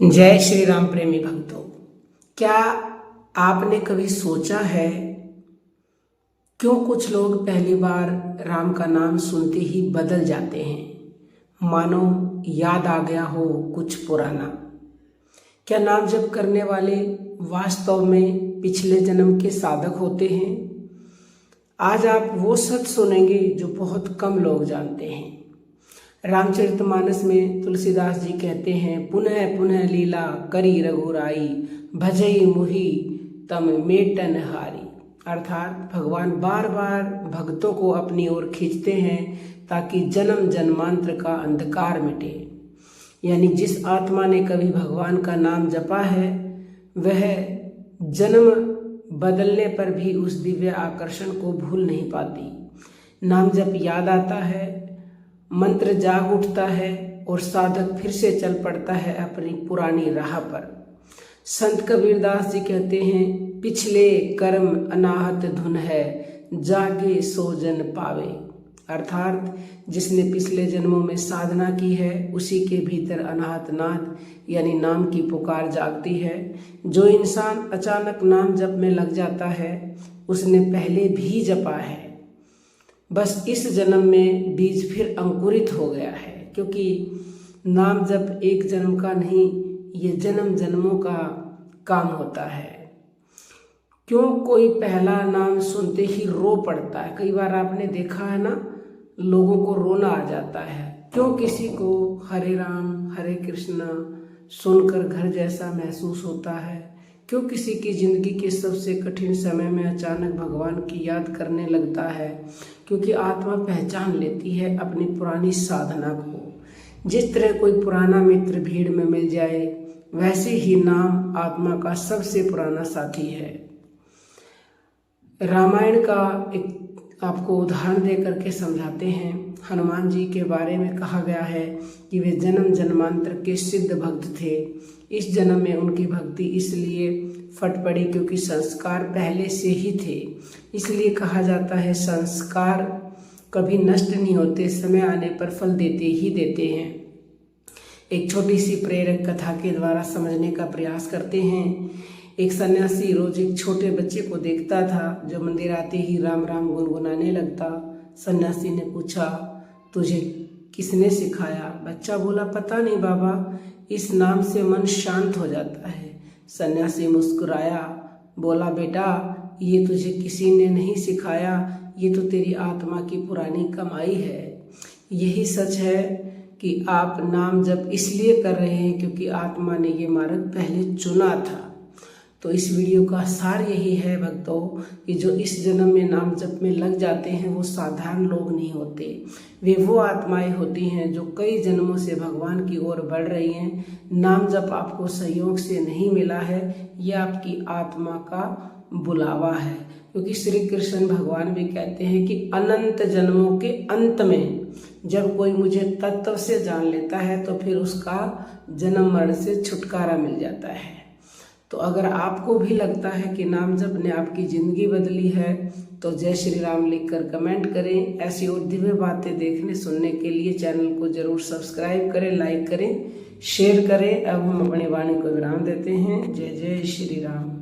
जय श्री राम प्रेमी भक्तों, क्या आपने कभी सोचा है क्यों कुछ लोग पहली बार राम का नाम सुनते ही बदल जाते हैं, मानो याद आ गया हो कुछ पुराना। क्या नाम जप करने वाले वास्तव में पिछले जन्म के साधक होते हैं? आज आप वो सच सुनेंगे जो बहुत कम लोग जानते हैं। रामचरितमानस में तुलसीदास जी कहते हैं, पुनः पुनः लीला करी रघुराई, भजई मुहि तम मेटन हारी। अर्थात भगवान बार बार भक्तों को अपनी ओर खींचते हैं ताकि जन्म जन्मांतर का अंधकार मिटे। यानी जिस आत्मा ने कभी भगवान का नाम जपा है वह जन्म बदलने पर भी उस दिव्य आकर्षण को भूल नहीं पाती। नाम जप याद आता है, मंत्र जाग उठता है और साधक फिर से चल पड़ता है अपनी पुरानी राह पर। संत कबीरदास जी कहते हैं, पिछले कर्म अनाहत धुन है, जागे सो जन पावे। अर्थात जिसने पिछले जन्मों में साधना की है उसी के भीतर अनाहत नाद यानी नाम की पुकार जागती है। जो इंसान अचानक नाम जप में लग जाता है उसने पहले भी जपा है, बस इस जन्म में बीज फिर अंकुरित हो गया है। क्योंकि नाम जप एक जन्म का नहीं, ये जन्म जन्मों का काम होता है। क्यों कोई पहला नाम सुनते ही रो पड़ता है? कई बार आपने देखा है ना, लोगों को रोना आ जाता है। क्यों किसी को हरे राम हरे कृष्णा सुनकर घर जैसा महसूस होता है? क्यों किसी की जिंदगी के सबसे कठिन समय में अचानक भगवान की याद करने लगता है? क्योंकि आत्मा पहचान लेती है अपनी पुरानी साधना को। जिस तरह कोई पुराना मित्र भीड़ में मिल जाए वैसे ही नाम आत्मा का सबसे पुराना साथी है। रामायण का एक आपको उदाहरण दे करके समझाते हैं। हनुमान जी के बारे में कहा गया है कि वे जन्म जन्मांतर के सिद्ध भक्त थे। इस जन्म में उनकी भक्ति इसलिए फट पड़ी क्योंकि संस्कार पहले से ही थे। इसलिए कहा जाता है संस्कार कभी नष्ट नहीं होते, समय आने पर फल देते ही देते हैं। एक छोटी सी प्रेरक कथा के द्वारा समझने का प्रयास करते हैं। एक सन्यासी रोज एक छोटे बच्चे को देखता था जो मंदिर आते ही राम राम गुनगुनाने लगता। सन्यासी ने पूछा, तुझे किसने सिखाया? बच्चा बोला, पता नहीं बाबा, इस नाम से मन शांत हो जाता है। सन्यासी मुस्कुराया, बोला, बेटा ये तुझे किसी ने नहीं सिखाया, ये तो तेरी आत्मा की पुरानी कमाई है। यही सच है कि आप नाम जप इसलिए कर रहे हैं क्योंकि आत्मा ने ये मार्ग पहले चुना था। तो इस वीडियो का सार यही है भक्तों कि जो इस जन्म में नाम जप में लग जाते हैं वो साधारण लोग नहीं होते। वे वो आत्माएं होती हैं जो कई जन्मों से भगवान की ओर बढ़ रही हैं। नाम जप आपको संयोग से नहीं मिला है, ये आपकी आत्मा का बुलावा है। क्योंकि श्री कृष्ण भगवान भी कहते हैं कि अनंत जन्मों के अंत में जब कोई मुझे तत्व से जान लेता है तो फिर उसका जन्म मरण से छुटकारा मिल जाता है। तो अगर आपको भी लगता है कि नाम जप ने आपकी ज़िंदगी बदली है तो जय श्री राम लिखकर कमेंट करें। ऐसी और दिव्य बातें देखने सुनने के लिए चैनल को जरूर सब्सक्राइब करें, लाइक करें, शेयर करें। अब हम अपनी वाणी को विराम देते हैं। जय जय श्री राम।